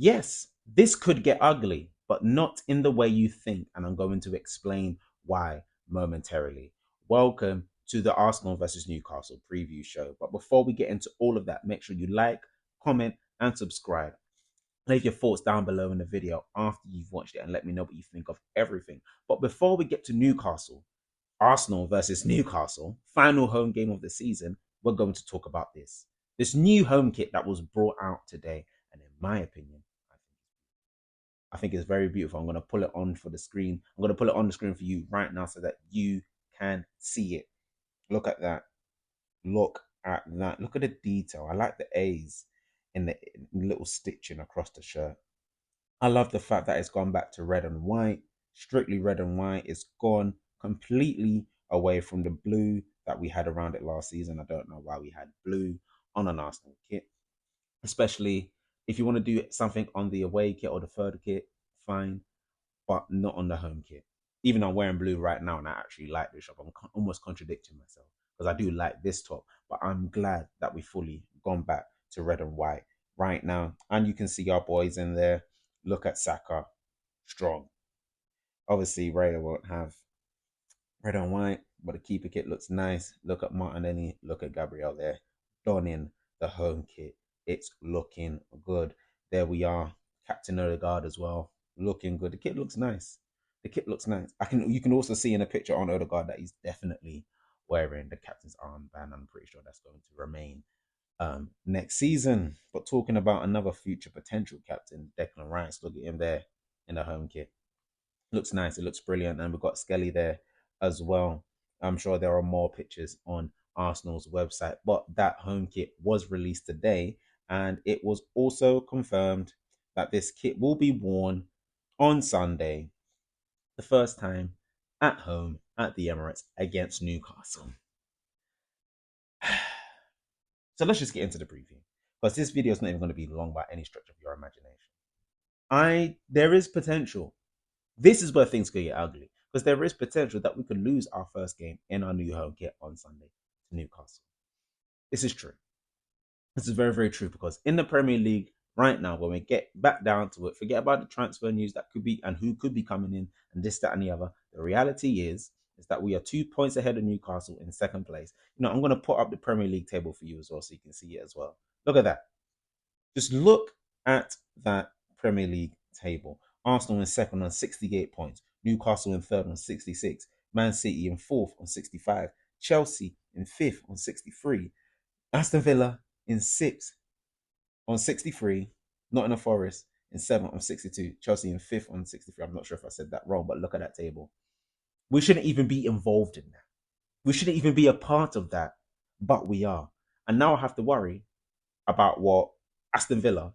Yes, this could get ugly, but not in the way you think, and I'm going to explain why momentarily. Welcome to the Arsenal versus Newcastle preview show. But before we get into all of that, make sure you like, comment, and subscribe. Leave your thoughts down below in the video after you've watched it and let me know what you think of everything. But before we get to Newcastle, Arsenal versus Newcastle, final home game of the season, we're going to talk about this. This new home kit that was brought out today, and in my opinion, I think it's very beautiful. I'm going to pull it on for the screen. I'm going to pull it on the screen for you right now so that you can see it. Look at that. Look at that. Look at the detail. I like the A's in the little stitching across the shirt. I love the fact that it's gone back to red and white, strictly red and white. It's gone completely away from the blue that we had around it last season. I don't know why we had blue on an Arsenal kit, especially if you want to do something on the away kit or the third kit, fine, but not on the home kit. Even though I'm wearing blue right now and I actually like this shop, I'm almost contradicting myself because I do like this top, but I'm glad that we fully gone back to red and white right now. And you can see our boys in there. Look at Saka, strong. Obviously, Raya won't have red and white, but the keeper kit looks nice. Look at Martinelli, look at Gabriel there, donning the home kit. It's looking good. There we are, Captain Odegaard as well, looking good. The kit looks nice. The kit looks nice. You can also see in a picture on Odegaard that he's definitely wearing the captain's armband. I'm pretty sure that's going to remain next season. But talking about another future potential captain, Declan Rice, look at him there in the home kit. Looks nice. It looks brilliant. And we've got Skelly there as well. I'm sure there are more pictures on Arsenal's website, but that home kit was released today, and it was also confirmed that this kit will be worn on Sunday, the first time at home at the Emirates against Newcastle. So let's just get into the preview, because this video is not even going to be long by any stretch of your imagination. There is potential. This is where things could get ugly, because there is potential that we could lose our first game in our new home kit on Sunday to Newcastle. This is true. This is very, very true, because in the Premier League right now, when we get back down to it, forget about the transfer news that could be and who could be coming in and this, that, and the other. The reality is that we are 2 points ahead of Newcastle in second place. I'm going to put up the Premier League table for you as well so you can see it as well. Look at that. Just look at that Premier League table. Arsenal in second on 68 points. Newcastle in third on 66. Man City in fourth on 65. Chelsea in fifth on 63. Aston Villa in sixth on 63. Nottingham Forest in seventh on 62. Chelsea in fifth on 63. I'm not sure if I said that wrong, but look at that table. We shouldn't even be involved in that. We shouldn't even be a part of that, but we are. And now I have to worry about what Aston Villa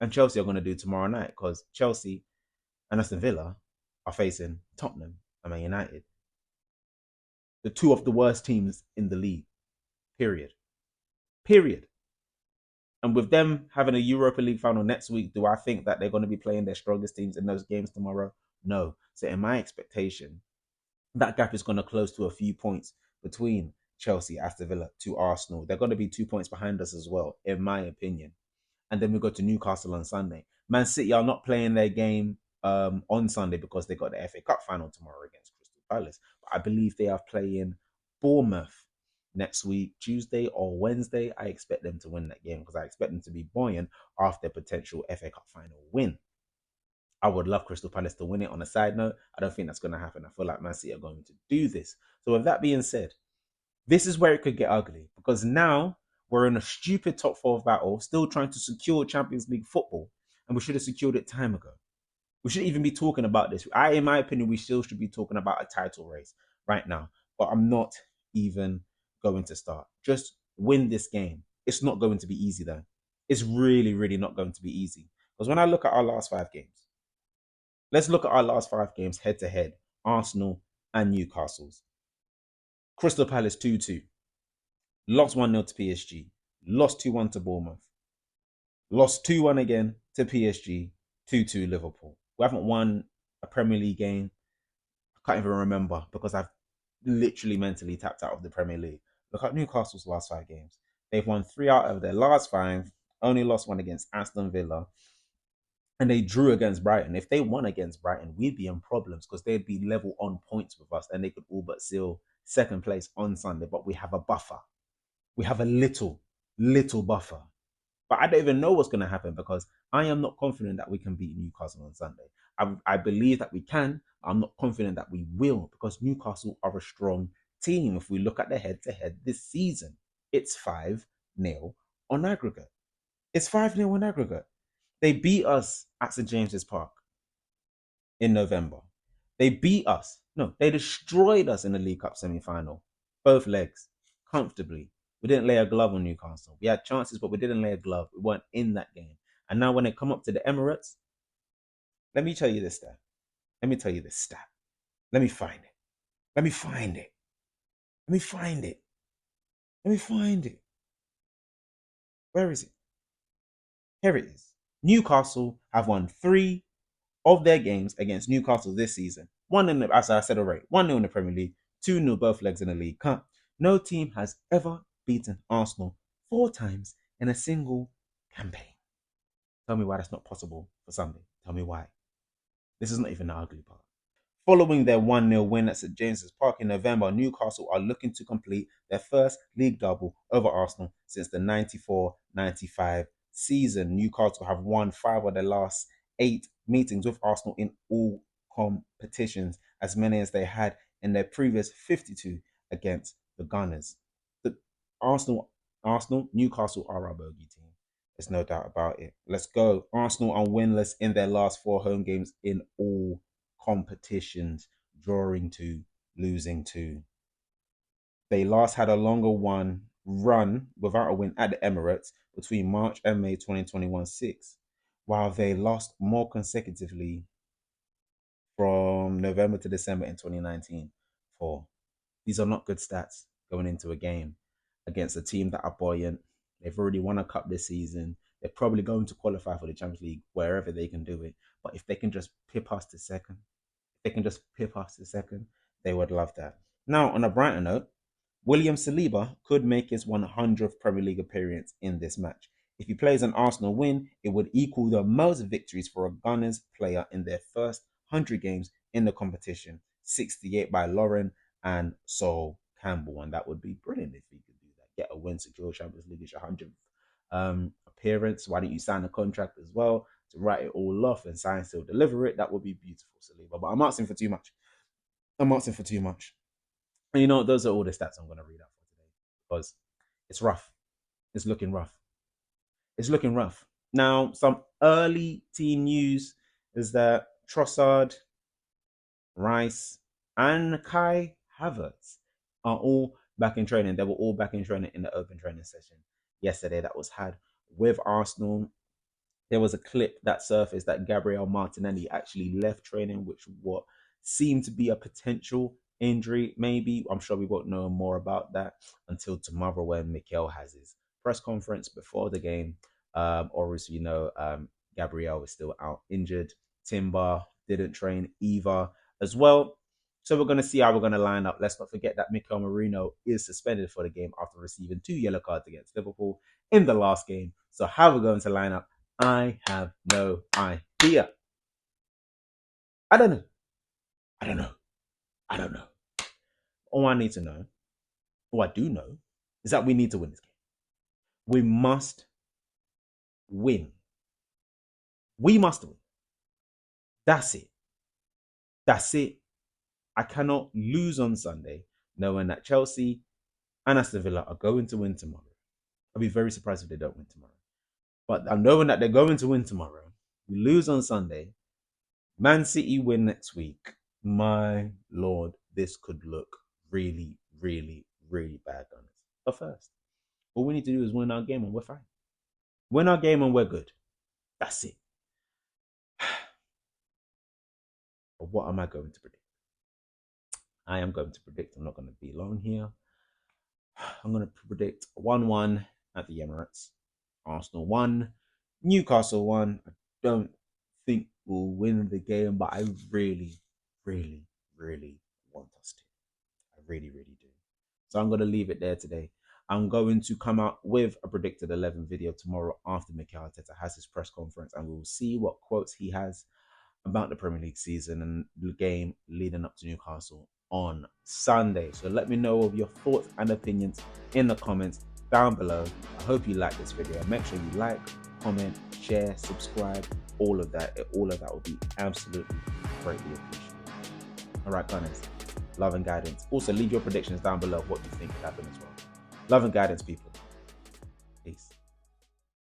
and Chelsea are going to do tomorrow night, because Chelsea and Aston Villa are facing Tottenham and Man United, the two of the worst teams in the league. Period. And with them having a Europa League final next week, do I think that they're going to be playing their strongest teams in those games tomorrow? No. So in my expectation, that gap is going to close to a few points between Chelsea, Aston Villa to Arsenal. They're going to be 2 points behind us as well, in my opinion. And then we go to Newcastle on Sunday. Man City are not playing their game on Sunday because they got the FA Cup final tomorrow against Crystal Palace. But I believe they are playing Bournemouth next week, Tuesday or Wednesday. I expect them to win that game because I expect them to be buoyant after a potential FA Cup final win. I would love Crystal Palace to win it. On a side note, I don't think that's going to happen. I feel like Man City are going to do this. So with that being said, this is where it could get ugly, because now we're in a stupid top four battle, still trying to secure Champions League football, and we should have secured it time ago. We shouldn't even be talking about this. In my opinion, we still should be talking about a title race right now, but I'm not even going to start. Just win this game. It's not going to be easy though. It's really, really not going to be easy, because when I look at our last 5 games, let's look at our last 5 games head to head, Arsenal and Newcastle's. Crystal Palace 2-2. Lost 1-0 to PSG. Lost 2-1 to Bournemouth. Lost 2-1 again to PSG. 2-2 Liverpool. We haven't won a Premier League game. I can't even remember, because I've literally mentally tapped out of the Premier League. Look at Newcastle's last 5 games. They've won 3 out of their last 5. Only lost 1 against Aston Villa. and they drew against Brighton. If they won against Brighton, we'd be in problems because they'd be level on points with us and they could all but seal second place on Sunday. But we have a buffer. We have a little buffer. But I don't even know what's going to happen because I am not confident that we can beat Newcastle on Sunday. I believe that we can. I'm not confident that we will because Newcastle are a strong team. If we look at the head-to-head this season, it's 5-0 on aggregate. It's 5-0 on aggregate. They beat us at St James's Park in November. They beat us. No, they destroyed us in the League Cup semi-final. Both legs, comfortably. We didn't lay a glove on Newcastle. We had chances, but we didn't lay a glove. We weren't in that game. And now when they come up to the Emirates, let me tell you this stat. Let me tell you this stat. Let me find it. Let me find it. Let me find it. Let me find it. Where is it? Here it is. Newcastle have won 3 of their games against Newcastle this season. 1-0, as I said already, 1-0 in the Premier League, 2-0 both legs in the League Cup. No team has ever beaten Arsenal 4 times in a single campaign. Tell me why that's not possible for Sunday. Tell me why. This is not even the ugly part. Following their 1-0 win at St James's Park in November, Newcastle are looking to complete their first league double over Arsenal since the 94-95 season. Newcastle have won 5 of their last 8 meetings with Arsenal in all competitions, as many as they had in their previous 52 against the Gunners. The Newcastle are our bogey team. There's no doubt about it. Let's go. Arsenal are winless in their last 4 home games in all competitions, drawing 2, losing 2. They last had a longer run without a win at the Emirates between March and May 2021-6, while they lost more consecutively from November to December in 2019-4. These are not good stats going into a game against a team that are buoyant. They've already won a cup this season. They're probably going to qualify for the Champions League wherever they can do it. But if they can just pip us to second, they would love that. Now, on a brighter note, William Saliba could make his 100th Premier League appearance in this match. If he plays an Arsenal win, it would equal the most victories for a Gunners player in their first 100 games in the competition, 68 by Lauren and Sol Campbell. And that would be brilliant if he could do that. Get a win, secure Champions League, it's your 100th appearance. Why don't you sign a contract as well to write it all off and sign, still deliver it? That would be beautiful, Saliba. But I'm asking for too much. And you know, those are all the stats I'm going to read out for today because it's rough. It's looking rough. Now, some early team news is that Trossard, Rice, and Kai Havertz are all back in training. They were all back in training in the open training session yesterday that was had with Arsenal. There was a clip that surfaced that Gabriel Martinelli actually left training, which what seemed to be a potential injury, maybe. I'm sure we won't know more about that until tomorrow when Mikel has his press conference before the game. Or as you know, Gabriel is still out injured. Timber didn't train either as well. So we're going to see how we're going to line up. Let's not forget that Mikel Merino is suspended for the game after receiving 2 yellow cards against Liverpool in the last game. So how we're going to line up, I have no idea. I don't know. All I need to know, all I do know, is that we need to win this game. We must win. We must win. That's it. I cannot lose on Sunday knowing that Chelsea and Aston Villa are going to win tomorrow. I'll be very surprised if they don't win tomorrow. But I'm knowing that they're going to win tomorrow. We lose on Sunday. Man City win next week. My Lord, this could look really, really, really bad on us. But first, all we need to do is win our game and we're fine. Win our game and we're good. That's it. But what am I going to predict? I am going to predict, I'm not going to be long here. I'm going to predict 1-1 at the Emirates. Arsenal 1, Newcastle 1. I don't think we'll win the game, but I really, really, really want us to. I really, really do. So I'm going to leave it there today. I'm going to come out with a predicted 11 video tomorrow after Mikel Arteta has his press conference, and we will see what quotes he has about the Premier League season and the game leading up to Newcastle on Sunday. So let me know of your thoughts and opinions in the comments down below. I hope you like this video. Make sure you like, comment, share, subscribe, all of that. All of that will be absolutely greatly appreciated. All right, Gunners, love and guidance. Also, leave your predictions down below of what you think could happen as well. Love and guidance, people.